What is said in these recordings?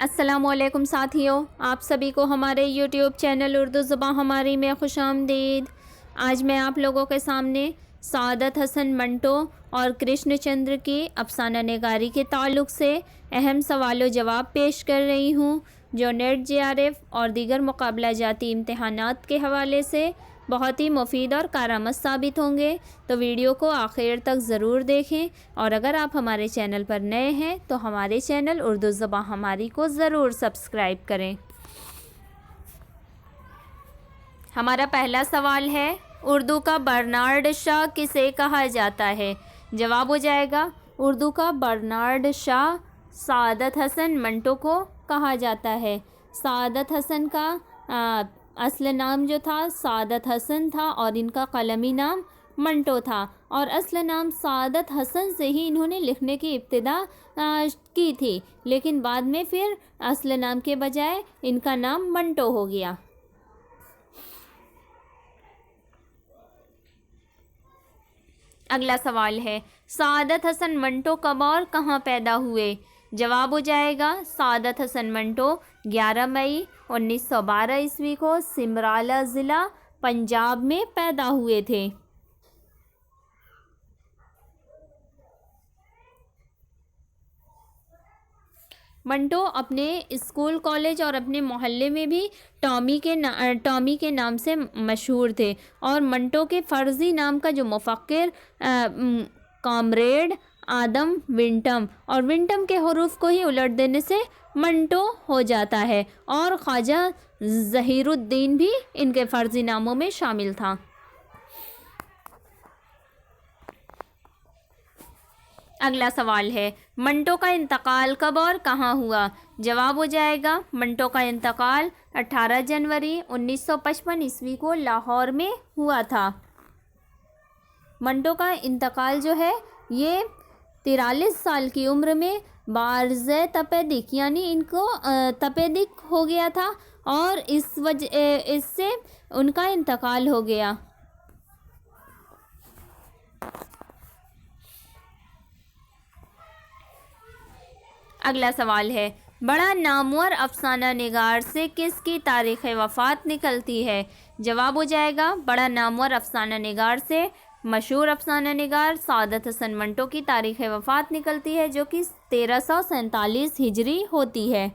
अस्सलामुअलैकुम साथियों, आप सभी को हमारे YouTube चैनल उर्दू ज़ुबान हमारी में खुशामदीद। आज मैं आप लोगों के सामने सादत हसन मंटो और कृष्णचंद्र की अफसाना निगारी के ताल्लुक़ से अहम सवाल जवाब पेश कर रही हूँ, जो नेट JRF और दीगर मुकाबला जाती इम्तहानात के हवाले से बहुत ही मुफीद और कारामद साबित होंगे। तो वीडियो को आखिर तक ज़रूर देखें, और अगर आप हमारे चैनल पर नए हैं तो हमारे चैनल उर्दू ज़ुबान हमारी को ज़रूर सब्सक्राइब करें। हमारा पहला सवाल है, उर्दू का बर्नार्ड शाह किसे कहा जाता है? जवाब हो जाएगा, उर्दू का बर्नार्ड शाह सादत हसन मंटो को कहा जाता है। सादत हसन का असल नाम जो था सादत हसन था और इनका कलमी नाम मंटो था, और असल नाम सादत हसन से ही इन्होंने लिखने की इब्तिदा की थी, लेकिन बाद में फिर असल नाम के बजाय इनका नाम मंटो हो गया। अगला सवाल है, सादत हसन मंटो कब और कहाँ पैदा हुए? जवाब हो जाएगा, सादत हसन मंटो 11 मई 1912 ईस्वी को सिमराला ज़िला पंजाब में पैदा हुए थे। मंटो अपने स्कूल, कॉलेज और अपने मोहल्ले में भी टॉमी के नाम से मशहूर थे, और मंटो के फ़र्ज़ी नाम का जो मुफ़क्किर कॉमरेड आदम विंटम, और विंटम के हरूफ को ही उलट देने से मंटो हो जाता है, और ख्वाजा ज़हीरुद्दीन भी इनके फ़र्ज़ी नामों में शामिल था। अगला सवाल है, मंटो का इंतकाल कब और कहाँ हुआ? जवाब हो जाएगा, मंटो का इंतकाल 18 जनवरी 1955 ईस्वी को लाहौर में हुआ था। मंटो का इंतकाल जो है ये 43 साल की उम्र में बारज़े तपेदिक यानी इनको तपेदिक हो गया था, और इससे उनका इंतकाल हो गया। अगला सवाल है, बड़ा नामवर अफसाना निगार से किसकी तारीख़ वफ़ात निकलती है? जवाब हो जाएगा, बड़ा नामवर अफसाना निगार से मशहूर अफसाना निगार सादत हसन मंटो की तारीख़ वफ़ात निकलती है, जो कि 1347 हिजरी होती है।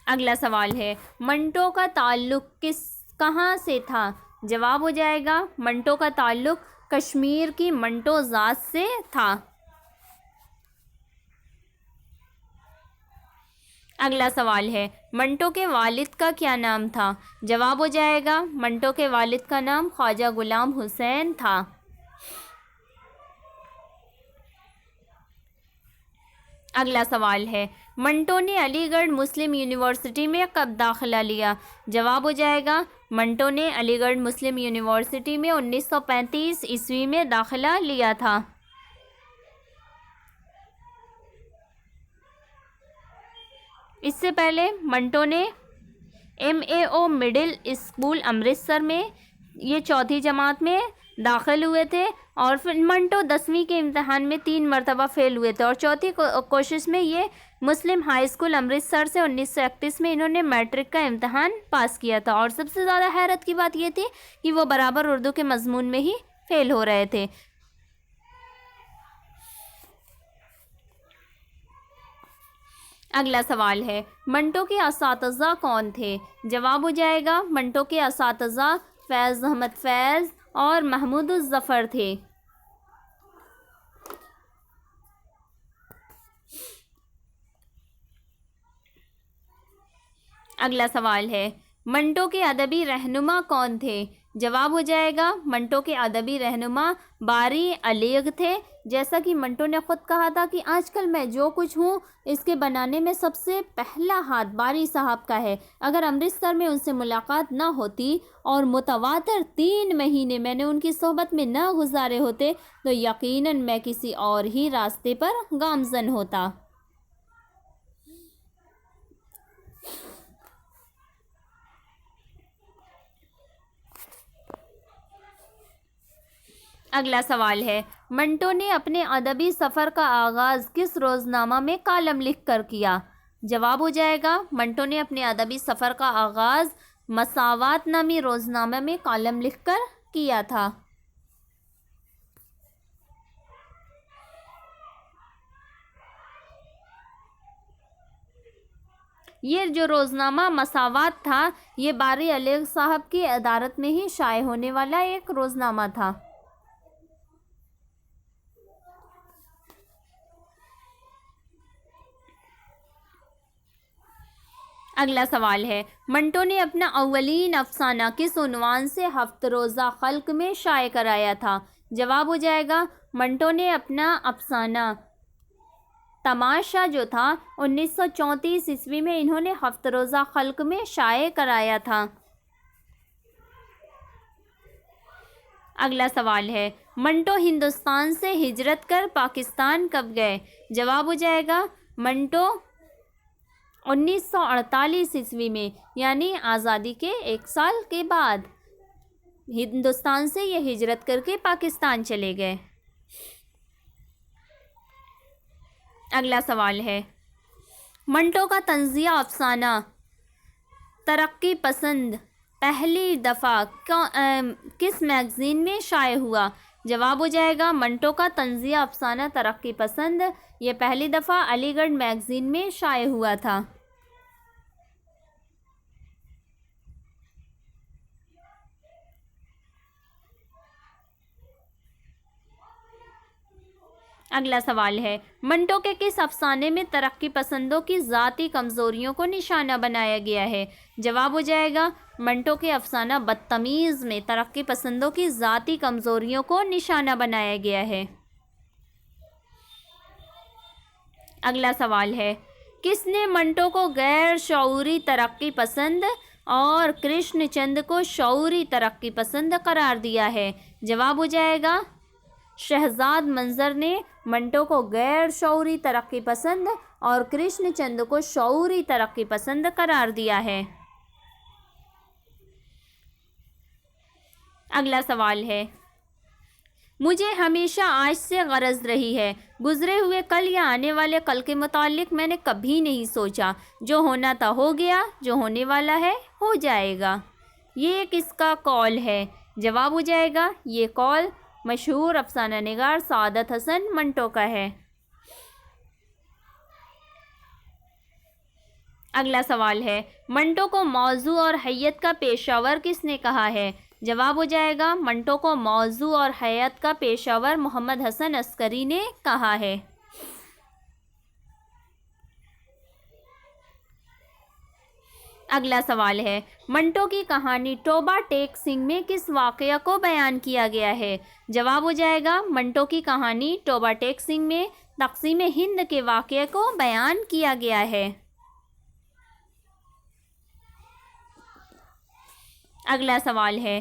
अगला सवाल है, मंटो का ताल्लुक़ कहाँ से था? जवाब हो जाएगा, मंटो का ताल्लुक़ कश्मीर की मंटो ज़ात से था। अगला सवाल है, मंटो के वालिद का क्या नाम था? जवाब हो जाएगा, मंटो के वालिद का नाम ख्वाजा गुलाम हुसैन था। अगला सवाल है, मंटो ने अलीगढ़ मुस्लिम यूनिवर्सिटी में कब दाखिला लिया? जवाब हो जाएगा, मंटो ने अलीगढ़ मुस्लिम यूनिवर्सिटी में 1935 ईस्वी में दाखिला लिया था। इससे पहले मंटो ने MAO मिडिल स्कूल अमृतसर में ये चौथी जमात में दाखिल हुए थे, और फिर मंटो 10वीं के इम्तहान में 3 मरतबा फ़ेल हुए थे, और चौथी कोशिश में ये मुस्लिम हाई स्कूल अमृतसर से 1931 में इन्होंने मैट्रिक का इम्तहान पास किया था। और सबसे ज़्यादा हैरत की बात ये थी कि वो बराबर उर्दू के मजमून में ही फ़ेल हो रहे थे। अगला सवाल है, मंटो के असातिज़ा कौन थे? जवाब हो जाएगा, मंटो के असातिज़ा फैज़ अहमद फैज़ और महमूद ज़फ़र थे। अगला सवाल है, मंटो के अदबी रहनुमा कौन थे? जवाब हो जाएगा, मंटो के अदबी रहनुमा बारी अलीग थे। जैसा कि मंटो ने ख़ुद कहा था कि आजकल मैं जो कुछ हूँ इसके बनाने में सबसे पहला हाथ बारी साहब का है। अगर अमृतसर में उनसे मुलाकात ना होती और मुतवातर 3 महीने मैंने उनकी सोहबत में ना गुजारे होते तो यकीनन मैं किसी और ही रास्ते पर गामज़न होता। अगला सवाल है, मंटो ने अपने अदबी सफ़र का आगाज़ किस रोज़नामा में कॉलम लिख कर किया? जवाब हो जाएगा, मंटो ने अपने अदबी सफ़र का आगाज़ मसावात नामी रोज़नामा में कॉलम लिख कर किया था। ये जो रोज़नामा मसावात था, ये बारी अली साहब की अदालत में ही शाये होने वाला एक रोज़नामा था। अगला सवाल है, मंटो ने अपना अव्वलीन अफसाना किस उन्वान से हफ्त रोज़ा खल्क में शाये कराया था? जवाब हो जाएगा, मंटो ने अपना अफसाना तमाशा जो था 1934 ईस्वी में इन्होंने हफ्त रोज़ा खल्क में शाये कराया था। अगला सवाल है, मंटो हिंदुस्तान से हिजरत कर पाकिस्तान कब गए? जवाब हो जाएगा, मंटो 1948 ईस्वी में, यानी आज़ादी के 1 साल के बाद हिंदुस्तान से ये हिजरत करके पाकिस्तान चले गए। अगला सवाल है, मंटो का तंज़िया अफसाना तरक्की पसंद पहली दफ़ा किस मैगज़ीन में शाये हुआ? जवाब हो जाएगा, मंटो का तंज़िया अफसाना तरक्की पसंद ये पहली दफ़ा अलीगढ़ मैगज़ीन में शाये हुआ था। अगला सवाल है, मंटो के किस अफसाने में तरक्की पसंदों की ज़ाती कमज़ोरियों को निशाना बनाया गया है? जवाब हो जाएगा, मंटो के अफसाना बदतमीज़ में तरक्की पसंदों की ज़ाती कमज़ोरियों को निशाना बनाया गया है। अगला सवाल है, किसने मंटो को गैर शऊरी तरक्की पसंद और कृष्णचंद को शऊरी तरक्की पसंद करार दिया है? जवाब हो जाएगा, शहजाद मंजर ने मंटो को गैर शऊरी तरक्की पसंद और कृष्णचंद को शऊरी तरक्की पसंद करार दिया है। अगला सवाल है, मुझे हमेशा आज से गरज रही है, गुजरे हुए कल या आने वाले कल के मुतालिक मैंने कभी नहीं सोचा, जो होना था हो गया, जो होने वाला है हो जाएगा। ये किसका कौल है? जवाब हो जाएगा, ये कौल मशहूर अफसाना निगार सादत हसन मंटो का है। अगला सवाल है, मंटो को मौजू और हैयत का पेशावर किसने कहा है? जवाब हो जाएगा, मंटो को मौजू और हैयत का पेशावर मोहम्मद हसन अस्करी ने कहा है। अगला सवाल है, मंटो की कहानी तोबा टेक सिंह में किस वाक़या को बयान किया गया है? जवाब हो जाएगा, मंटो की कहानी तोबा टेक सिंह में तक़सीम हिंद के वाक़ये को बयान किया गया है। अगला सवाल है,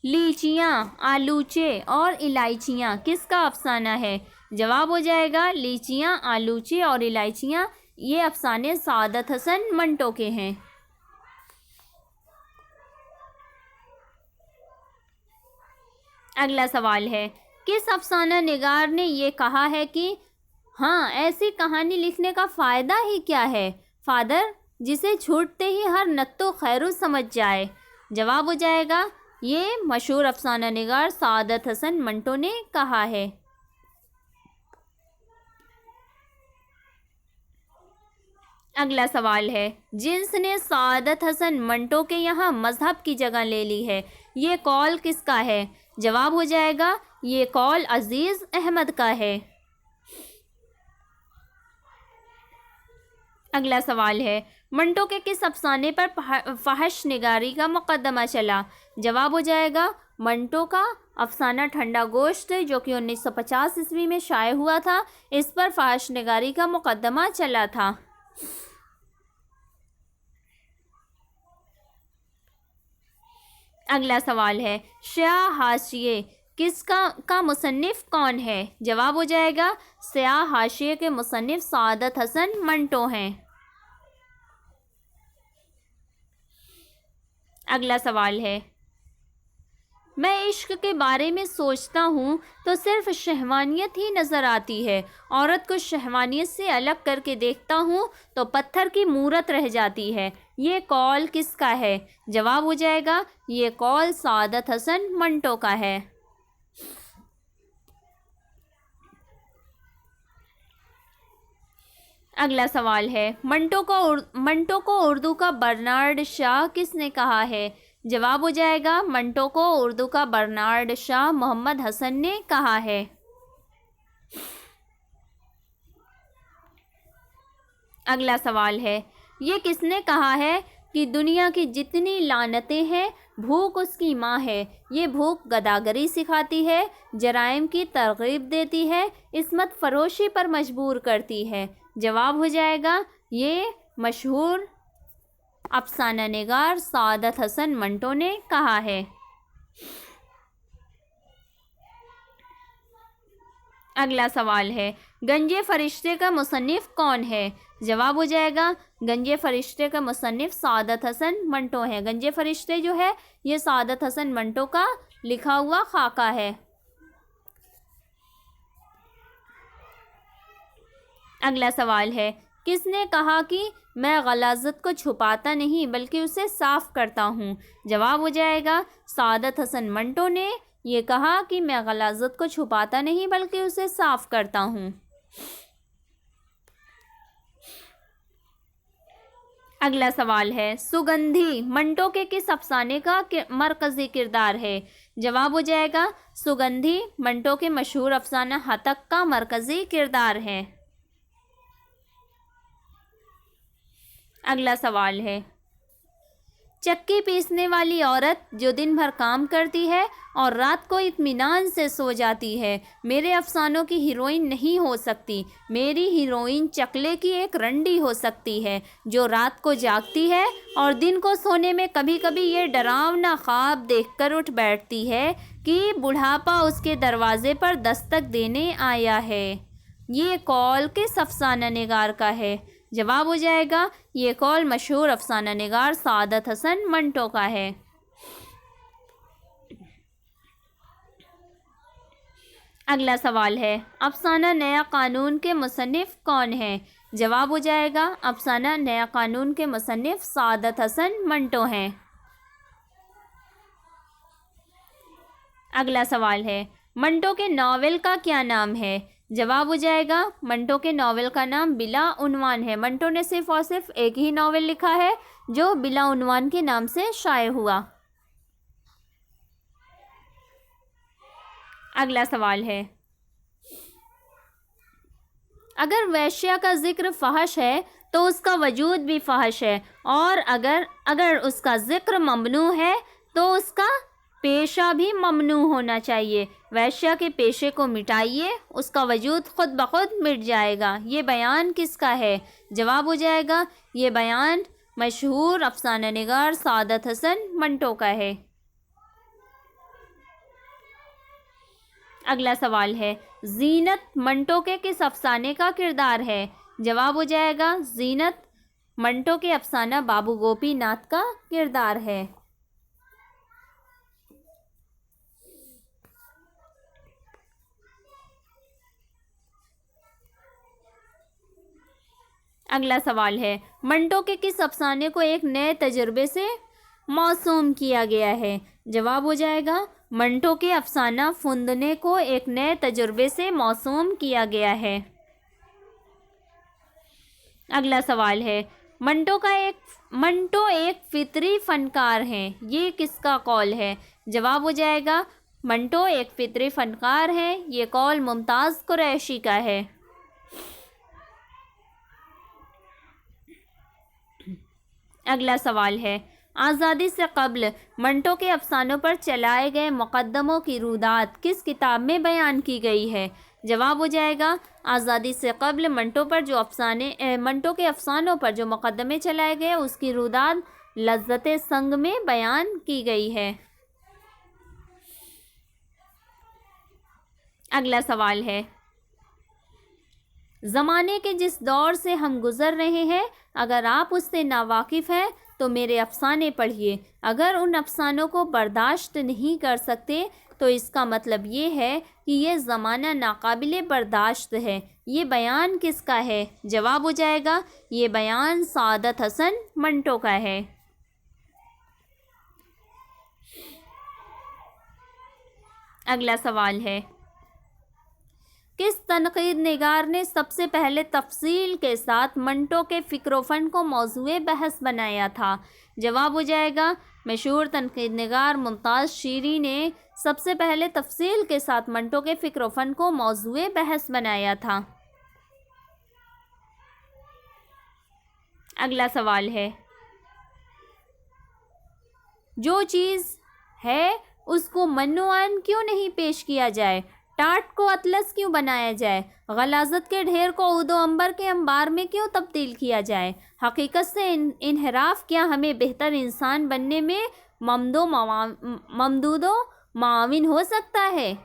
लीचियाँ, आलूचे और इलायचियाँ किसका अफसाना है? जवाब हो जाएगा, लीचियाँ, आलूचे और इलायचियाँ ये अफसाने सादत हसन मंटो के हैं। अगला सवाल है, किस अफसाना निगार ने ये कहा है कि हाँ, ऐसी कहानी लिखने का फ़ायदा ही क्या है, फादर, जिसे छूटते ही हर नत्तो खैरू समझ जाए? जवाब हो जाएगा, ये मशहूर अफसाना निगार सादत हसन मंटो ने कहा है। अगला सवाल है, जिसने सादत हसन मंटो के यहाँ मज़हब की जगह ले ली है, ये कौल किसका है? जवाब हो जाएगा, ये कौल अजीज़ अहमद का है। अगला सवाल है, मंटो के किस अफसाने पर फहश निगारी का मुकदमा चला? जवाब हो जाएगा, मंटो का अफसाना ठंडा गोश्त जो कि 1950 ईस्वी में शाये हुआ था, इस पर फहश निगारी का मुकदमा चला था। अगला सवाल है, स्याह हाशिये का मुसन्निफ कौन है? जवाब हो जाएगा, स्याह हाशिये के मुसन्निफ सादत हसन मंटो हैं। अगला सवाल है, मैं इश्क के बारे में सोचता हूँ तो सिर्फ शहवानियत ही नज़र आती है। औरत को शहवानियत से अलग करके देखता हूँ तो पत्थर की मूरत रह जाती है। ये कौल किसका है? जवाब हो जाएगा ये कौल सादत हसन मंटो का है। अगला सवाल है, मंटो को उर्दू का बर्नार्ड शाह किसने कहा है? जवाब हो जाएगा मंटो को उर्दू का बर्नार्ड शाह मोहम्मद हसन ने कहा है। अगला सवाल है, ये किसने कहा है कि दुनिया की जितनी लानतें हैं भूख उसकी माँ है? ये भूख गदागरी सिखाती है, जराइम की तरगीब देती है, इस्मत फरोशी पर मजबूर करती है। जवाब हो जाएगा ये मशहूर अफसाना निगार सादत हसन मंटो ने कहा है। अगला सवाल है, गंजे फरिश्ते का मुसन्निफ कौन है? जवाब हो जाएगा गंजे फरिश्ते का मुसन्निफ सादत हसन मंटो है। गंजे फरिश्ते जो है ये सादत हसन मंटो का लिखा हुआ खाका है। अगला सवाल है, किसने कहा कि मैं गलाज़त को छुपाता नहीं बल्कि उसे साफ़ करता हूँ? जवाब हो जाएगा सादत हसन मंटो ने ये कहा कि मैं गलाज़त को छुपाता नहीं बल्कि उसे साफ़ करता हूँ। अगला सवाल है, सुगंधी मंटो के किस अफसाने का मरकज़ी किरदार है? जवाब हो जाएगा सुगंधी मंटो के मशहूर अफसाना हतक का मरकज़ी किरदार है। अगला सवाल है, चक्की पीसने वाली औरत जो दिन भर काम करती है और रात को इत्मीनान से सो जाती है मेरे अफसानों की हीरोइन नहीं हो सकती। मेरी हीरोइन चकले की एक रंडी हो सकती है जो रात को जागती है और दिन को सोने में कभी कभी ये डरावना ख्वाब देखकर उठ बैठती है कि बुढ़ापा उसके दरवाजे पर दस्तक देने आया है। ये कौल किस अफसाना निगार का है? जवाब हो जाएगा ये कौल मशहूर अफसाना निगार सादत हसन मंटो का है। अगला सवाल है, अफसाना नया कानून के मुसन्निफ कौन है? जवाब हो जाएगा अफसाना नया कानून के मुसन्निफ सादत हसन मंटो हैं। अगला सवाल है, मंटो के नावल का क्या नाम है? जवाब हो जाएगा मंटो के नावल का नाम बिला उन्वान है। मंटो ने सिर्फ और सिर्फ एक ही नावल लिखा है जो बिला उन्वान के नाम से शाये हुआ। अगला सवाल है, अगर वैश्या का जिक्र फहश है तो उसका वजूद भी फहश है और अगर उसका जिक्र ममनू है तो उसका पेशा भी ममनू होना चाहिए। वैश्या के पेशे को मिटाइए उसका वजूद खुद ब खुद मिट जाएगा। ये बयान किसका है? जवाब हो जाएगा ये बयान मशहूर अफसाना निगार सादत हसन मंटो का है। अगला सवाल है, जीनत मंटो के किस अफसाने का किरदार है? जवाब हो जाएगा जीनत मंटो के अफसाना बाबू गोपीनाथ का किरदार है। अगला सवाल है, मंटो के किस अफसाने को एक नए तजुर्बे से मौसूम किया गया है? जवाब हो जाएगा मंटो के अफसाना फुंदने को एक नए तजुर्बे से मौसूम किया गया है। अगला सवाल है, मंटो एक फितरी फनकार हैं, ये किसका कौल है? जवाब हो जाएगा मंटो एक फितरी फनकार है, ये कौल मुमताज़ कुरैशी का है। अगला सवाल है, आज़ादी से कब्ल मंटो के अफसानों पर चलाए गए मुकद्दमों की रुदात किस किताब में बयान की गई है? जवाब हो जाएगा आज़ादी से कब्ल मंटो के अफसानों पर जो मुकद्दमे चलाए गए उसकी रुदात लज़्ज़त संग में बयान की गई है। अगला सवाल है, ज़माने के जिस दौर से हम गुज़र रहे हैं अगर आप उससे नावाकिफ़ हैं तो मेरे अफसाने पढ़िए। अगर उन अफसानों को बर्दाश्त नहीं कर सकते तो इसका मतलब ये है कि ये ज़माना नाकाबिले बर्दाश्त है। ये बयान किसका है? जवाब हो जाएगा ये बयान सादत हसन मंटो का है। अगला सवाल है, किस तनकीद निगार ने सबसे पहले तफसील के साथ मंटो के फ़िक्र-ओ-फ़न को मौज़ूए बहस बनाया था? जवाब हो जाएगा मशहूर तनकीद निगार मुमताज़ शीरी ने सबसे पहले तफसील के साथ मंटो के फ़िक्र-ओ-फ़न को मौज़ूए बहस बनाया था। अगला सवाल है, जो चीज़ है उसको मन्नुआन क्यों नहीं पेश किया जाए? टाट को अतलस क्यों बनाया जाए? गलाज़त के ढेर को उदो अंबर के अंबार में क्यों तब्दील किया जाए? हकीकत से इनहराफ क्या हमें बेहतर इंसान बनने में ममदूदो माविन हो सकता है?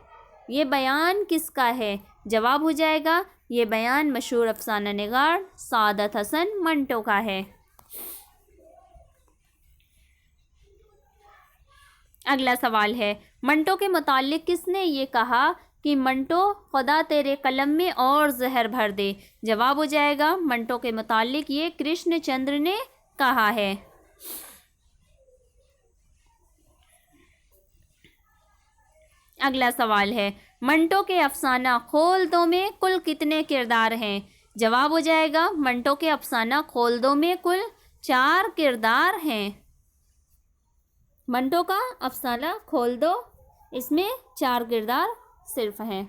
ये बयान किसका है? जवाब हो जाएगा ये बयान मशहूर अफसाना निगार सादत हसन मंटो का है। अगला सवाल है, मंटो के मुतालिक किसने ये कहा कि मंटो खुदा तेरे कलम में और जहर भर दे? जवाब हो जाएगा मंटो के मुतालिक ये कृष्णचंद्र ने कहा है। अगला सवाल है, मंटो के अफसाना खोल दो में कुल कितने किरदार हैं? जवाब हो जाएगा मंटो के अफसाना खोल दो में कुल 4 किरदार हैं। मंटो का अफसाना खोल दो, इसमें 4 किरदार सिर्फ हैं।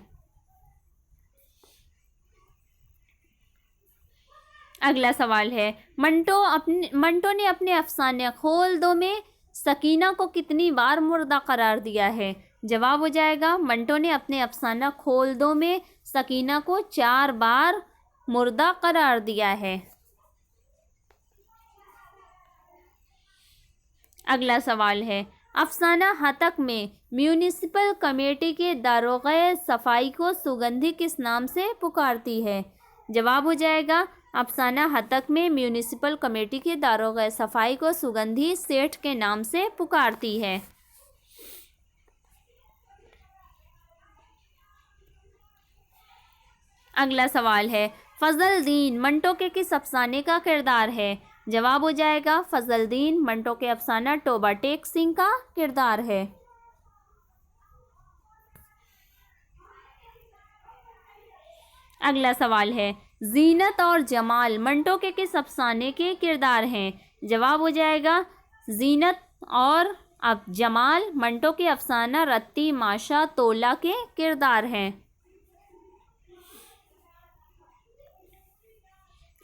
अगला सवाल है, मंटो ने अपने अफसाने खोल दो में सकीना को कितनी बार मुर्दा करार दिया है? जवाब हो जाएगा मंटो ने अपने अफसाना खोल दो में सकीना को 4 बार मुर्दा करार दिया है। अगला सवाल है, अफसाना हतक में म्यूनिसिपल कमेटी के दारोग़े सफाई को सुगंधी किस नाम से पुकारती है? जवाब हो जाएगा अफसाना हतक में म्यूनिसिपल कमेटी के दारोग़े सफाई को सुगंधी सेठ के नाम से पुकारती है। अगला सवाल है, फजल दीन मंटो के किस अफसाने का किरदार है? जवाब हो जाएगा फजल दीन मंटो के अफसाना टोबा टेक सिंह का किरदार है। अगला सवाल है, जीनत और जमाल मंटो के किस अफसाने के किरदार हैं? जवाब हो जाएगा जीनत और अब जमाल मंटो के अफसाना रत्ती माशा तोला के किरदार हैं।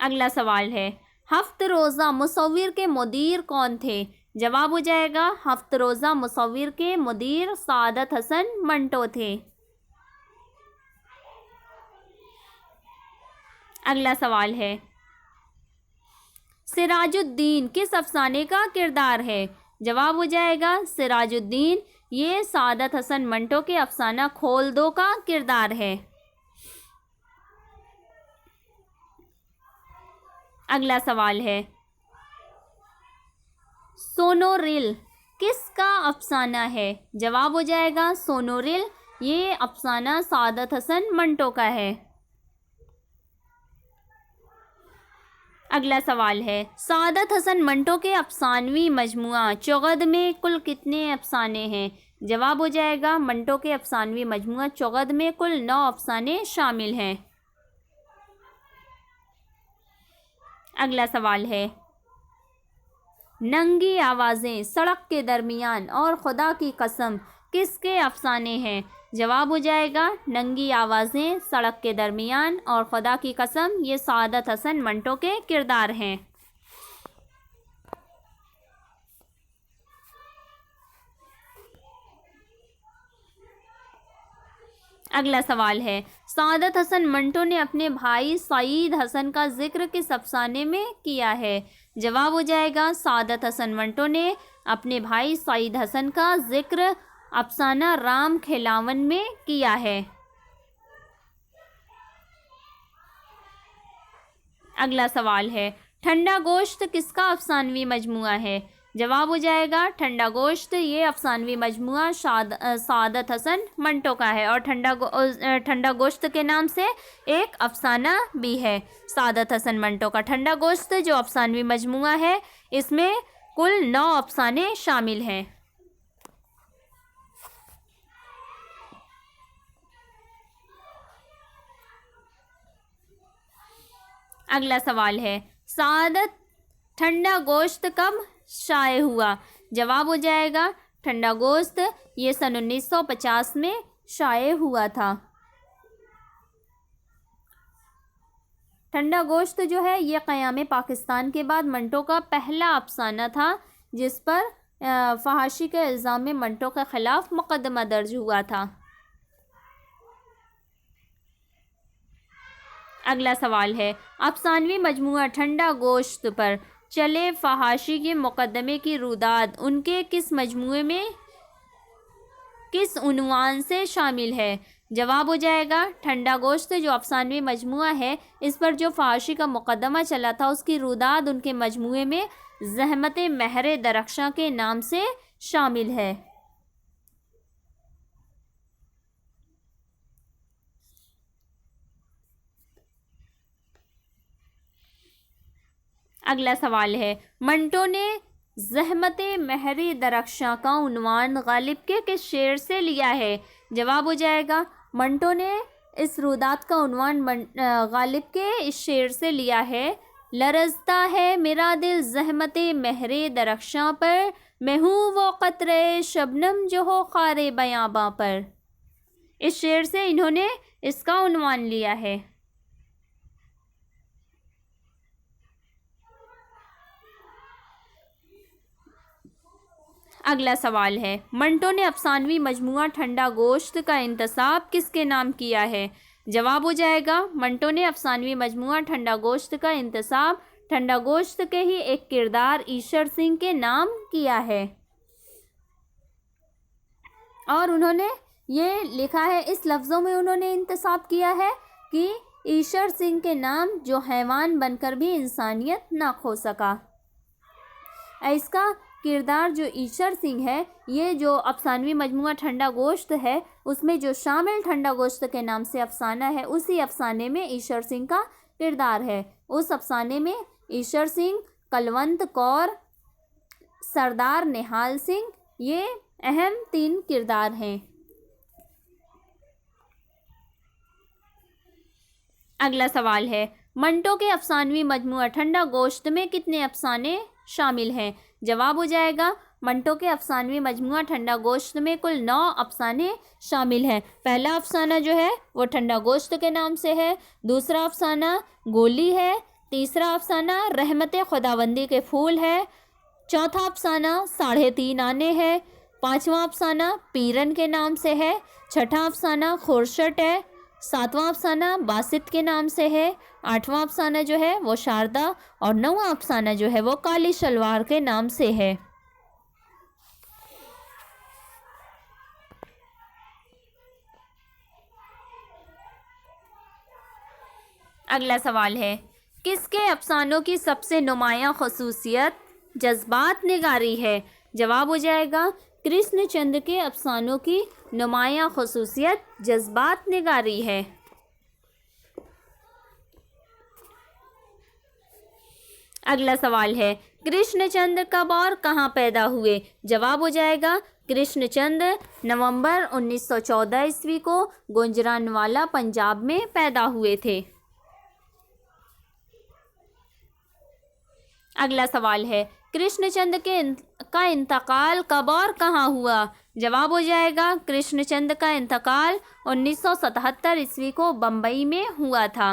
अगला सवाल है, हफ्त रोज़ा मुसव्विर के मुदीर कौन थे? जवाब हो जाएगा हफ्त रोज़ा मुसव्विर के मुदीर सादत हसन मंटो थे। अगला सवाल है, सिराजुद्दीन किस अफसाने का किरदार है? जवाब हो जाएगा सिराजुद्दीन ये सादत हसन मंटो के अफसाना खोल दो का किरदार है। अगला सवाल है, सोनोरिल किसका अफसाना है? जवाब हो जाएगा सोनोरिल ये अफसाना सादत हसन मंटो का है। अगला सवाल है, सादत हसन मंटो के अफसानवी मजमुआ चौगद में कुल कितने अफसाने हैं? जवाब हो जाएगा मंटो के अफसानवी मजमुआ चौगद में कुल 9 अफसाने शामिल हैं। अगला सवाल है, नंगी आवाज़ें सड़क के दरमियान और खुदा की कसम किसके अफसाने हैं? जवाब हो जाएगा नंगी आवाज़ें सड़क के दरमियान और खुदा की कसम ये सादत हसन मंटो के किरदार हैं। अगला सवाल है, सादत हसन मंटो ने अपने भाई सईद हसन का जिक्र किस अफसाने में किया है? जवाब हो जाएगा सादत हसन मंटो ने अपने भाई सईद हसन का जिक्र अफसाना राम खिलावन में किया है। अगला सवाल है, ठंडा गोश्त किसका अफसानवी मजमुआ है? जवाब हो जाएगा ठंडा गोश्त, ये अफसानवी मजमुआ सादत हसन मंटो का है। और ठंडा गोश्त के नाम से एक अफसाना भी है सादत हसन मंटो का। ठंडा गोश्त जो अफसानवी मजमुआ है, इसमें कुल 9 अफसाने शामिल हैं। अगला सवाल है, सादत ठंडा गोश्त कब शाये हुआ? जवाब हो जाएगा ठंडा गोश्त ये सन 1950 में शाये हुआ था। ठंडा गोश्त जो है ये क़याम पाकिस्तान के बाद मंटो का पहला अफसाना था जिस पर फहाशी के इल्ज़ाम में मंटो के ख़िलाफ़ मुक़दमा दर्ज हुआ था। अगला सवाल है, अफसानवी मजमुआ ठंडा गोश्त पर चले फहाशी के मुक़दमे की रुदाद उनके किस मजमुए में किस उन्वान से शामिल है? जवाब हो जाएगा ठंडा गोश्त जो अफसानवी मजमुआ है, इस पर जो फहाशी का मुक़दमा चला था उसकी रुदाद उनके मजमुए में ज़हमत महर दरख्शां के नाम से शामिल है। अगला सवाल है, मंटो ने ज़हमत महर दरख्शां का उन्वान गालिब के किस शेर से लिया है? जवाब हो जाएगा मंटो ने इस रुदात का उन्वान गालिब के इस शेर से लिया है। लरज़ता है मेरा दिल ज़हमत महर दरख्शां पर, मैं हूँ वो क़त्रे शबनम जो हो ख़ारे बयाबां पर। इस शेर से इन्होंने इसका उन्वान लिया है। अगला सवाल है, मंटो ने अफसानवी मजमुआ ठंडा गोश्त का इंतसाब किसके नाम किया है? जवाब हो जाएगा मंटो ने अफसानवी मजमुआ ठंडा गोश्त का इंतसाब ठंडा गोश्त के ही एक किरदार ईशर सिंह के नाम किया है। और उन्होंने ये लिखा है, इस लफ्ज़ों में उन्होंने इंतसाब किया है कि ईशर सिंह के नाम जो हैवान बनकर भी इंसानियत ना खो सका। इसका किरदार जो ईशर सिंह है, ये जो अफसानवी मजमुआ ठंडा गोश्त है उसमें जो शामिल ठंडा गोश्त के नाम से अफसाना है, उसी अफसाने में ईशर सिंह का किरदार है। उस अफसाने में ईशर सिंह, कलवंत कौर, सरदार निहाल सिंह ये अहम 3 किरदार हैं। अगला सवाल है, मंटो के अफसानवी मजमुआ ठंडा गोश्त में कितने अफसाने शामिल हैं? जवाब हो जाएगा मंटो के अफसानवी मजमुआ ठंडा गोश्त में कुल 9 अफसाने शामिल हैं। पहला अफसाना जो है वो ठंडा गोश्त के नाम से है, दूसरा अफसाना गोली है, तीसरा अफसाना रहमत खुदावंदी के फूल है, चौथा अफसाना 3.5 आने है, पाँचवा अफसाना पीरन के नाम से है, छठा अफसाना खुरशट है, सातवां अफसाना बासित के नाम से है, आठवां अफसाना जो है वो शारदा और 9वां अफसाना जो है वो काली शलवार के नाम से है। अगला सवाल है, किसके अफसानों की सबसे नुमायां खसूसियत जज्बात निगारी है? जवाब हो जाएगा कृष्णचंद्र के अफसानों की नुमायां खसूसियत जज्बात निगारी है। अगला सवाल है, कृष्णचंद्र कब और कहाँ पैदा हुए? जवाब हो जाएगा कृष्णचंद्र नवंबर 1914 ईस्वी को गुजरानवाला पंजाब में पैदा हुए थे। अगला सवाल है, कृष्णचंद्र का इंतकाल कब और कहाँ हुआ? जवाब हो जाएगा कृष्णचंद्र का इंतकाल 1977 ईस्वी को बम्बई में हुआ था।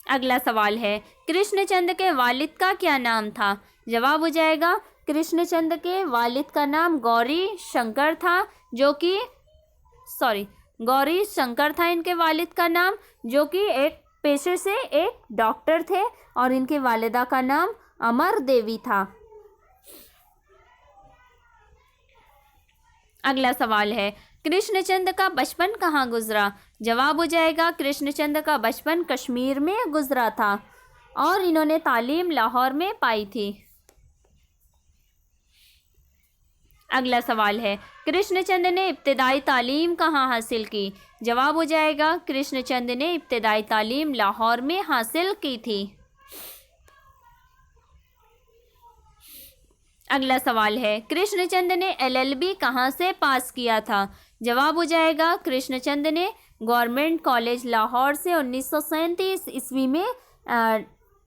अगला सवाल है, कृष्णचंद्र के वालिद का क्या नाम था? जवाब हो जाएगा कृष्णचंद्र के वालिद का नाम गौरी शंकर था, गौरी शंकर था इनके वालिद का नाम, जो कि एक पेशे से एक डॉक्टर थे, और इनके वालिदा का नाम अमर देवी था। अगला सवाल है, कृष्णचंद का बचपन कहाँ गुजरा? जवाब हो जाएगा कृष्णचंद का बचपन कश्मीर में गुजरा था और इन्होंने तालीम लाहौर में पाई थी। अगला सवाल है, कृष्णचंद ने इब्तिदाई तालीम कहाँ हासिल की? जवाब हो जाएगा कृष्णचंद ने इब्तिदाई तालीम लाहौर में हासिल की थी। अगला सवाल है, कृष्णचंद ने एलएलबी कहाँ से पास किया था? जवाब हो जाएगा कृष्णचंद ने गवर्नमेंट कॉलेज लाहौर से 1937 ईस्वी में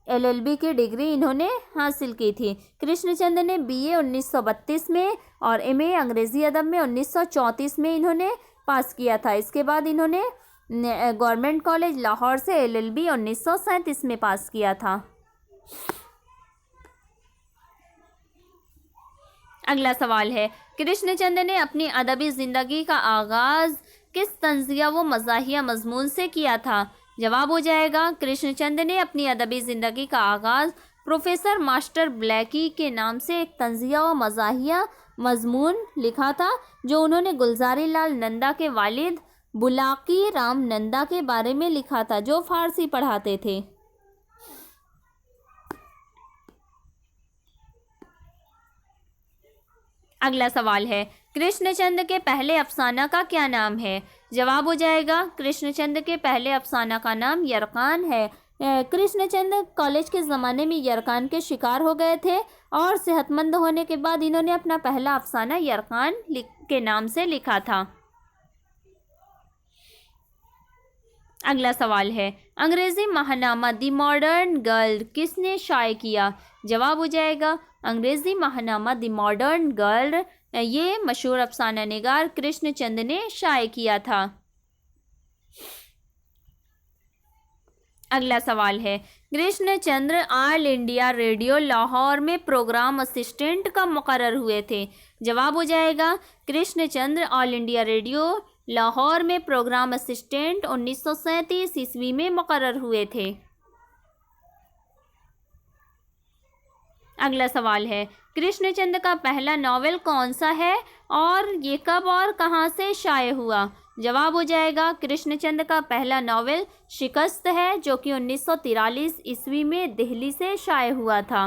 एलएलबी की डिग्री इन्होंने हासिल की थी। कृष्णचंद ने बीए 1932 में और एमए अंग्रेज़ी अदब में 1934 में इन्होंने पास किया था। इसके बाद इन्होंने गवर्नमेंट कॉलेज लाहौर से एलएलबी 1937 में पास किया था। अगला सवाल है, कृष्णचंद ने अपनी अदबी ज़िंदगी का आगाज़ किस तंज़िया व मज़ाहिया मज़मून से किया था? जवाब हो जाएगा कृष्णचंद ने अपनी अदबी ज़िंदगी का आगाज़ प्रोफेसर मास्टर ब्लैकी के नाम से एक तंज़िया व मज़ाहिया मज़मून लिखा था, जो उन्होंने गुलज़ारी लाल नंदा के वालिद बुलाकी राम नंदा के बारे में लिखा था, जो फ़ारसी पढ़ाते थे। अगला सवाल है, कृष्णचंद के पहले अफसाना का क्या नाम है? जवाब हो जाएगा कृष्णचंद के पहले अफसाना का नाम यरकान है। कृष्णचंद कॉलेज के ज़माने में यरकान के शिकार हो गए थे और सेहतमंद होने के बाद इन्होंने अपना पहला अफसाना यरकान के नाम से लिखा था। अगला सवाल है, अंग्रेज़ी महानामा द मॉडर्न गर्ल किसने शाये किया? जवाब हो जाएगा अंग्रेज़ी महानामा द मॉडर्न गर्ल ये मशहूर अफसाना निगार कृष्णचंद ने शाये किया था। अगला सवाल है, Krishnachandra all India radio Lahore में प्रोग्राम असिस्टेंट कब मुकर्रर हुए थे? जवाब हो जाएगा Krishnachandra all India radio Lahore में प्रोग्राम असिस्टेंट 1937 ईस्वी में मुकर्रर हुए थे। अगला सवाल है, कृष्णचंद का पहला नावल कौन सा है और ये कब और कहाँ से शाये हुआ? जवाब हो जाएगा कृष्णचंद का पहला नावल शिकस्त है, जो कि 1943 ईस्वी में दिल्ली से शाये हुआ था।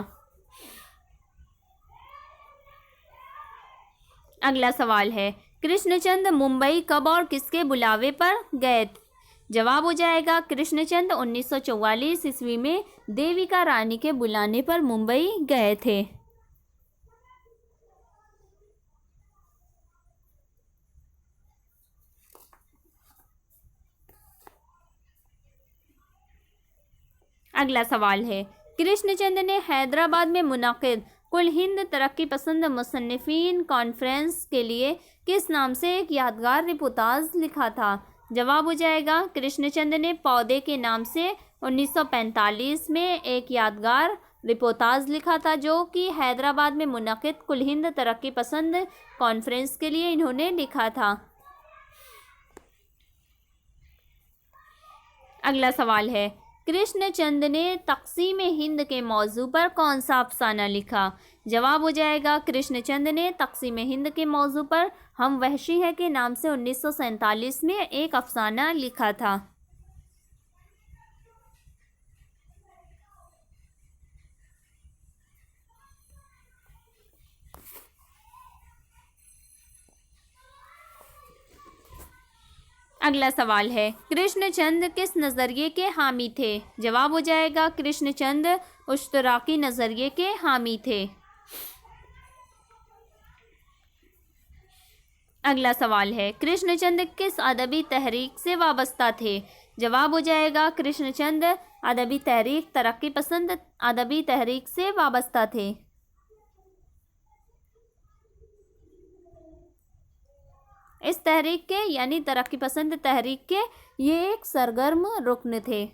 अगला सवाल है, कृष्णचंद मुंबई कब और किसके बुलावे पर गए? जवाब हो जाएगा कृष्णचंद 1944 ईस्वी में देविका रानी के बुलाने पर मुंबई गए थे। अगला सवाल है, कृष्णचंद ने हैदराबाद में मुनाकिद कुल हिंद तरक्की पसंद मुसन्निफीन कॉन्फ्रेंस के लिए किस नाम से एक यादगार रिपोर्टाज लिखा था? जवाब हो जाएगा कृष्णचंद ने पौधे के नाम से 1945 में एक यादगार रिपोर्टाज लिखा था, जो कि हैदराबाद में मुनाकिद कुल हिंद तरक्की पसंद कॉन्फ्रेंस के लिए इन्होंने लिखा था। अगला सवाल है, कृष्णचंद ने तक़सीम हिंद के मौजू पर कौन सा अफसाना लिखा? जवाब हो जाएगा कृष्णचंद ने तक़सीम हिंद के मौजू पर हम वहशी है के नाम से 1947 में एक अफसाना लिखा था। अगला सवाल है, कृष्णचंद किस नज़रिए के हामी थे? जवाब हो जाएगा कृष्णचंद उश्तराकी नज़रिए के हामी थे। अगला सवाल है, कृष्णचंद किस अदबी तहरीक से वाबस्ता थे? जवाब हो जाएगा कृष्णचंद अदबी तहरीक तरक्की पसंद अदबी तहरीक से वाबस्ता थे। इस तहरीक के यानी तरक्की पसंद तहरीक के ये एक सरगर्म रुकन थे।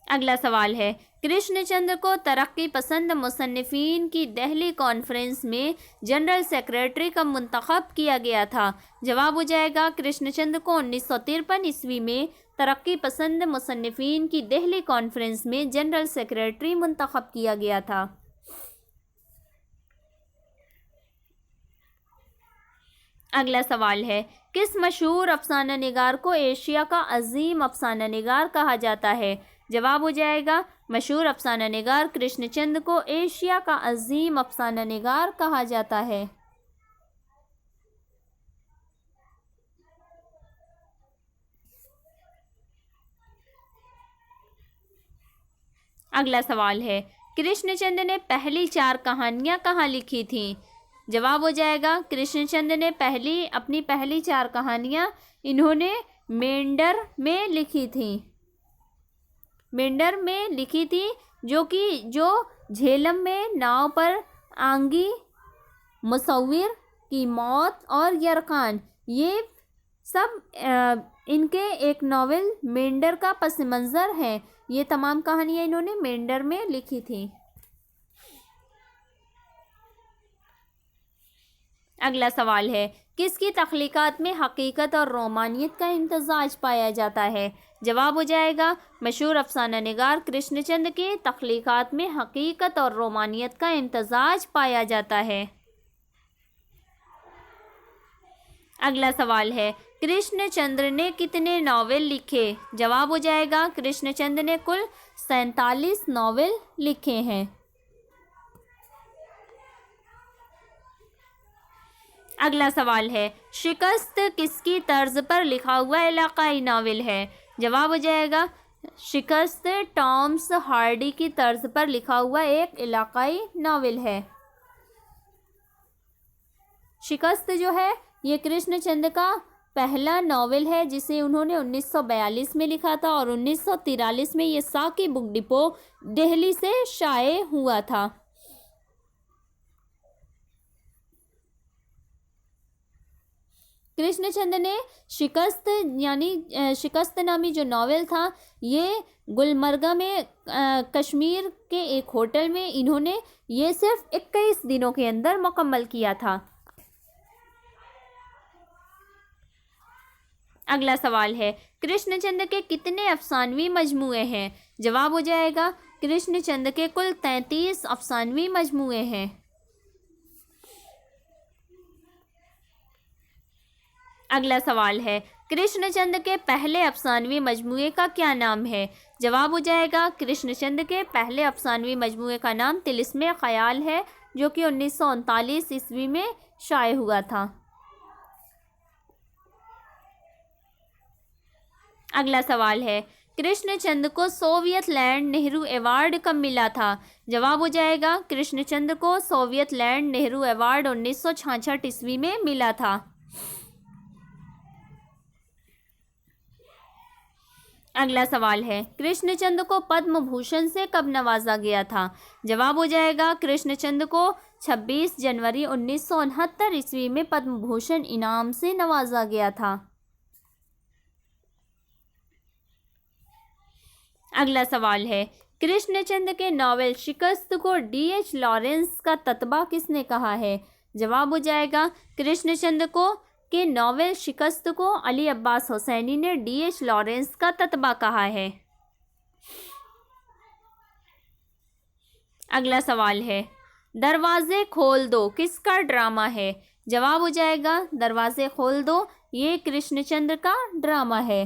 अगला सवाल है, कृष्णचंद को तरक्की पसंद मुसन्निफीन की दिल्ली कॉन्फ्रेंस में जनरल सेक्रेटरी कब मुंतखब किया गया था? जवाब हो जाएगा कृष्णचंद को 1953 ईस्वी में तरक्की पसंद मुसन्निफीन की दिल्ली कॉन्फ्रेंस में जनरल सेक्रेटरी मुंतखब किया गया था। अगला सवाल है, किस मशहूर अफसाना निगार को एशिया का अजीम अफसाना निगार कहा जाता है? जवाब हो जाएगा, मशहूर अफसाना निगार कृष्णचंद्र को एशिया का अजीम अफसाना निगार कहा जाता है। अगला सवाल है, कृष्णचंद्र ने पहली 4 कहानियाँ कहाँ लिखी थीं? जवाब हो जाएगा, कृष्णचंद्र ने अपनी पहली 4 कहानियाँ इन्होंने मेंढर में लिखी थी। मेंढर में लिखी थी, जो झेलम में नाव पर आंगी, मुसव्विर की मौत और यरकान, ये सब इनके एक नॉवेल मेंढर का पस मंज़र है। ये तमाम कहानियाँ इन्होंने मेंढर में लिखी थी। अगला सवाल है, किसकी तख्लीकात में हकीकत और रोमानियत का इम्तजाज पाया जाता है? जवाब हो जाएगा, मशहूर अफसाना निगार कृष्णचंद्र के तख्लीकात में हकीकत और रोमानियत का इम्तजाज पाया जाता है। अगला सवाल है, कृष्णचंद्र ने कितने नावल लिखे? जवाब हो जाएगा, कृष्णचंद्र ने कुल 47 नावल लिखे हैं। अगला सवाल है, शिकस्त किसकी तर्ज पर लिखा हुआ इलाकाई नावल है? जवाब हो जाएगा, शिकस्त टॉमस हार्डी की तर्ज पर लिखा हुआ एक इलाकाई नावल है। शिकस्त जो है ये कृष्णचंद्र का पहला नावल है, जिसे उन्होंने 1942 में लिखा था और 1943 में ये साकी बुक डिपो दिल्ली से शाये हुआ था। कृष्णचंद्र ने शिकस्त नामी जो नावल था, ये गुलमर्गा में कश्मीर के एक होटल में इन्होंने ये सिर्फ 21 दिनों के अंदर मुकम्मल किया था। अगला सवाल है, कृष्णचंद्र के कितने अफसानवी मजमूए हैं? जवाब हो जाएगा, कृष्णचंद्र के कुल 33 अफसानवी मजमूए हैं। अगला सवाल है, कृष्णचंद्र के पहले अफसानवी मजमूए का क्या नाम है? जवाब हो जाएगा, कृष्णचंद्र के पहले अफसानवी मजमूए का नाम तिलिस्मे ख्याल है, जो कि 1939 ईस्वी में शाये हुआ था। अगला सवाल है, कृष्णचंद्र को सोवियत लैंड नेहरू अवार्ड कब मिला था? जवाब हो जाएगा, कृष्णचंद्र को सोवियत लैंड नेहरू अवार्ड 1966 ईस्वी में मिला था। अगला सवाल है, कृष्णचंद्र को पद्म भूषण से कब नवाजा गया था? जवाब हो जाएगा, कृष्णचंद्र को 26 जनवरी 1969 ईस्वी में पद्म भूषण इनाम से नवाजा गया था। अगला सवाल है, कृष्णचंद्र के नावल शिकस्त को D.H. लॉरेंस का ततबा किसने कहा है? जवाब हो जाएगा, कृष्णचंद्र के नावल शिकस्त को अली अब्बास हुसैनी ने D.H. लॉरेंस का ततबा कहा है। अगला सवाल है, दरवाजे खोल दो किसका ड्रामा है? जवाब हो जाएगा, दरवाजे खोल दो ये कृष्णचंद्र का ड्रामा है।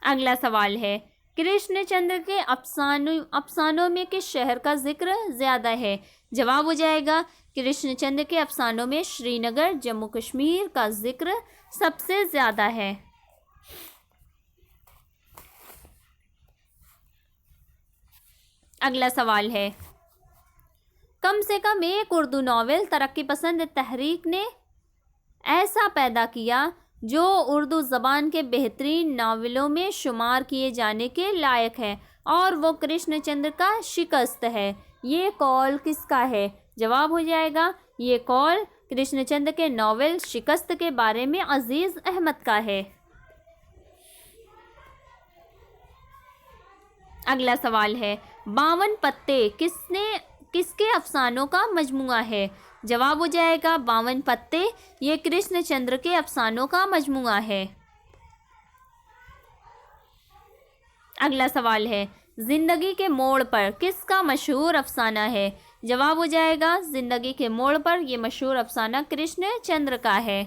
अगला सवाल है, कृष्णचंद्र के अफसानों में किस शहर का जिक्र ज़्यादा है? जवाब हो जाएगा, कृष्णचंद्र के अफसानों में श्रीनगर जम्मू कश्मीर का जिक्र सबसे ज़्यादा है। अगला सवाल है, कम से कम एक उर्दू नावल तरक्की पसंद तहरीक ने ऐसा पैदा किया जो उर्दू ज़बान के बेहतरीन नावलों में शुमार किए जाने के लायक है, और वो कृष्णचंद्र का शिकस्त है। ये कौल किसका है? जवाब हो जाएगा, ये कौल कृष्णचंद्र के नावल शिकस्त के बारे में अजीज़ अहमद का है। अगला सवाल है, 52 पत्ते किसके अफसानों का मजमुआ है? जवाब हो जाएगा, 52 पत्ते ये कृष्णचंद्र के अफसानों का मजमुआ है। अगला सवाल है, जिंदगी के मोड़ पर किसका मशहूर अफसाना है? जवाब हो जाएगा जिंदगी के मोड़ पर, ये मशहूर अफसाना कृष्णचंद्र का है।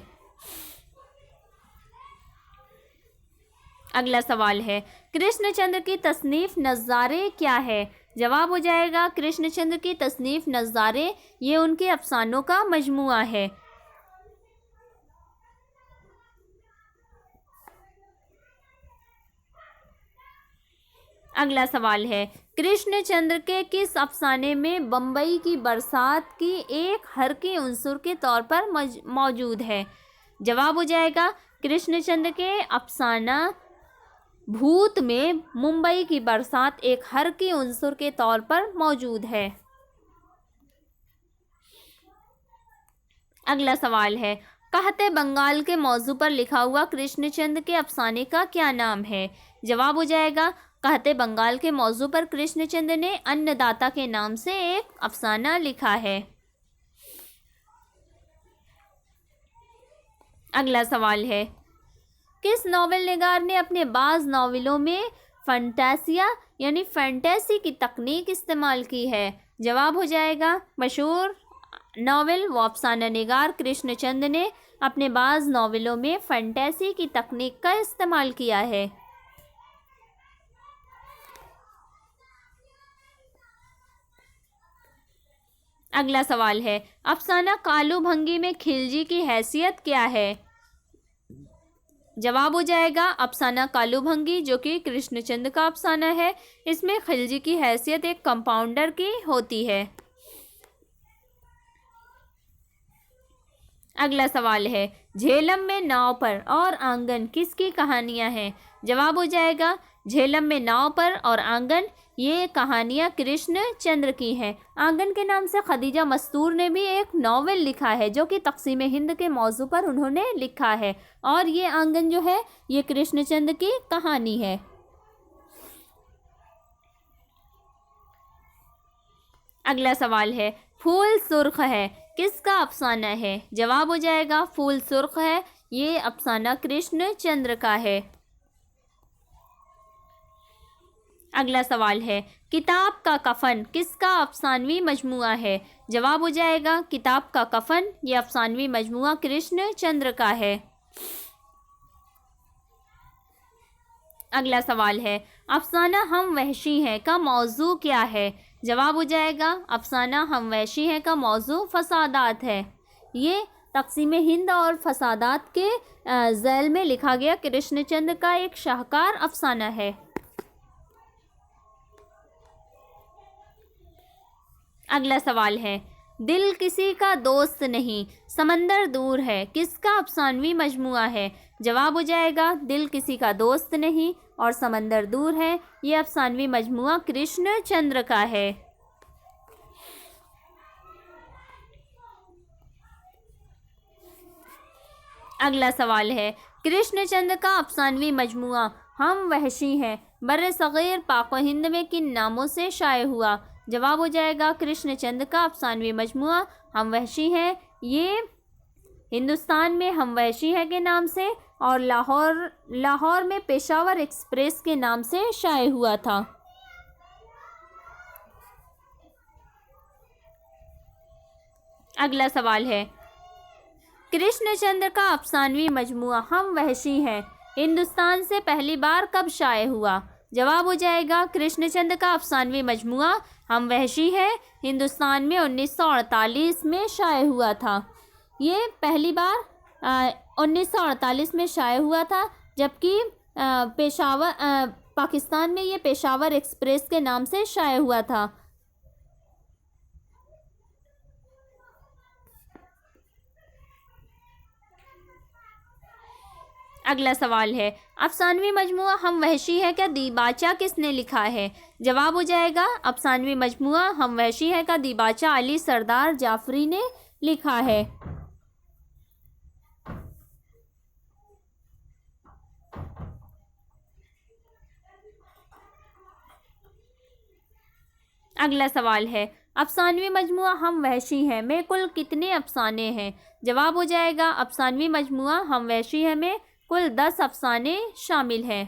अगला सवाल है, कृष्णचंद्र की तसनीफ नज़ारे क्या है? जवाब हो जाएगा कृष्णचंद्र की तसनीफ नज़ारे, ये उनके अफसानों का मजमुआ है। अगला सवाल है, कृष्णचंद्र के किस अफसाने में बम्बई की बरसात की एक हरकी उनसुर के तौर पर मौजूद है? जवाब हो जाएगा कृष्णचंद्र के अफसाना भूत में मुंबई की बरसात एक हरकी उनसुर के तौर पर मौजूद है। अगला सवाल है, कहते बंगाल के मौजू पर लिखा हुआ कृष्णचंद्र के अफसाने का क्या नाम है? जवाब हो जाएगा कहते बंगाल के मौजू पर कृष्णचंद्र ने अन्नदाता के नाम से एक अफसाना लिखा है। अगला सवाल है, किस नॉवेल निगार ने अपने बाज़ नॉवेलों में फंटासिया यानी फैंटेसी की तकनीक इस्तेमाल की है? जवाब हो जाएगा मशहूर नॉवेल व अफसाना निगार कृष्णचंद्र ने अपने बाज़ नॉवेलों में फैंटेसी की तकनीक का इस्तेमाल किया है। अगला सवाल है, अफसाना कालू भंगी में खिलजी की हैसियत क्या है? जवाब हो जाएगा अफसाना कालू भंगी, जो कि कृष्णचंद्र का अफसाना है, इसमें खिलजी की हैसियत एक कंपाउंडर की होती है। अगला सवाल है, झेलम में नाव पर और आंगन किसकी कहानियां हैं? जवाब हो जाएगा झेलम में नाव पर और आंगन, ये कहानियां कृष्णचंद्र की हैं। आंगन के नाम से खदीजा मस्तूर ने भी एक नॉवेल लिखा है, जो कि तक़सीम हिंद के मौजू पर उन्होंने लिखा है, और ये आंगन जो है ये कृष्णचंद्र की कहानी है। अगला सवाल है, फूल सुर्ख है किसका अफसाना है? जवाब हो जाएगा फूल सुर्ख है, ये अफसाना कृष्णचंद्र का है। अगला सवाल है, किताब का कफन किसका अफसानवी मजमुआ है? जवाब हो जाएगा किताब का कफन, ये अफसानवी मजमुआ कृष्णचंद्र का है। अगला सवाल है, अफसाना हम वहशी हैं का मौजू क्या है? जवाब हो जाएगा अफसाना हम वहशी हैं का मौजू फसादात है, ये तक़सीम हिंद और फसादात के ज़ैल में लिखा गया कृष्णचंद्र का एक शाहकार अफसाना है। अगला सवाल है, दिल किसी का दोस्त नहीं समंदर दूर है किसका अफसानवी मजमुआ है? जवाब हो जाएगा दिल किसी का दोस्त नहीं और समंदर दूर है, ये अफसानवी मजमुआ कृष्णचंद्र का है। अगला सवाल है, कृष्णचंद्र का अफसानवी मजमुआ हम वहशी हैं बर्रे सग़ीर पाक व हिंद में किन नामों से शाये हुआ? जवाब हो जाएगा कृष्णचंद्र का अफसानवी मजमुआ हम वहशी हैं, ये हिंदुस्तान में हम वहशी है के नाम से और लाहौर में पेशावर एक्सप्रेस के नाम से शाये हुआ था। अगला सवाल है, कृष्णचंद्र का अफसानवी मजमुआ हम वहशी हैं हिंदुस्तान से पहली बार कब शाये हुआ? जवाब हो जाएगा कृष्णचंद्र का अफसानवी मजमुआ हम वहशी है हिंदुस्तान में 1948 में शाये हुआ था। ये पहली बार 1948 में शाये हुआ था, जबकि पेशावर पाकिस्तान में ये पेशावर एक्सप्रेस के नाम से शाये हुआ था। अगला सवाल है, अफसानवी मजमुआ हम वहशी है का दीबाचा किसने लिखा है? जवाब हो जाएगा अफसानवी मजमुआ हम वहशी है का दीबाचा अली सरदार जाफरी ने लिखा है। अगला सवाल है, अफसानवी मजमुआ हम वहशी हैं में कुल कितने अफसाने हैं? जवाब हो जाएगा अफसानवी मजमुआ हम वहशी है में कुल 10 अफसाने शामिल हैं।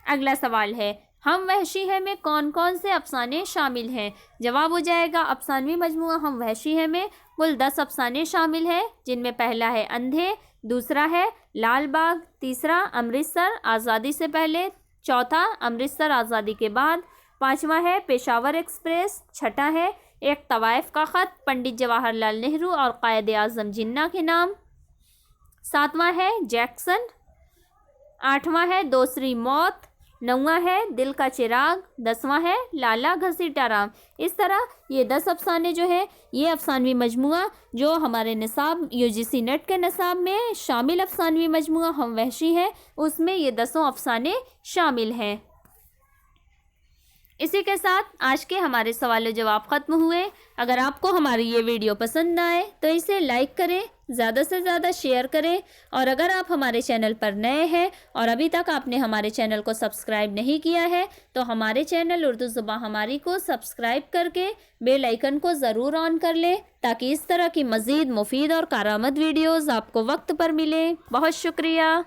अगला सवाल है, हम वहशी है में कौन कौन से अफसाने शामिल हैं? जवाब हो जाएगा अफसानवी मजमूआ हम वहशी है में कुल 10 अफसाने शामिल हैं, जिनमें पहला है अंधे, दूसरा है लाल बाग, तीसरा अमृतसर आज़ादी से पहले, चौथा अमृतसर आज़ादी के बाद, पांचवा है पेशावर एक्सप्रेस, छठा है एक तवाइफ का ख़त पंडित जवाहरलाल नेहरू और कायद आज़म जिन्ना के नाम, सातवां है जैक्सन, आठवां है दूसरी मौत, नौवां है दिल का चिराग, 10वां है लाला घसीटा राम। इस तरह ये 10 अफसाने जो है ये अफसानवी मजमुआ जो हमारे निसाब यूजीसी नेट के निसाब में शामिल अफसानवी मजमुआ हम वहशी है उसमें ये 10 अफसाने शामिल हैं। इसी के साथ आज के हमारे सवाल जवाब ख़त्म हुए। अगर आपको हमारी ये वीडियो पसंद आए तो इसे लाइक करें, ज़्यादा से ज़्यादा शेयर करें, और अगर आप हमारे चैनल पर नए हैं और अभी तक आपने हमारे चैनल को सब्सक्राइब नहीं किया है तो हमारे चैनल उर्दू ज़ुबान हमारी को सब्सक्राइब करके बेल आइकन को ज़रूर ऑन कर लें ताकि इस तरह की मज़ीद मुफीद और कारआमद वीडियोज़ आपको वक्त पर मिलें। बहुत शुक्रिया।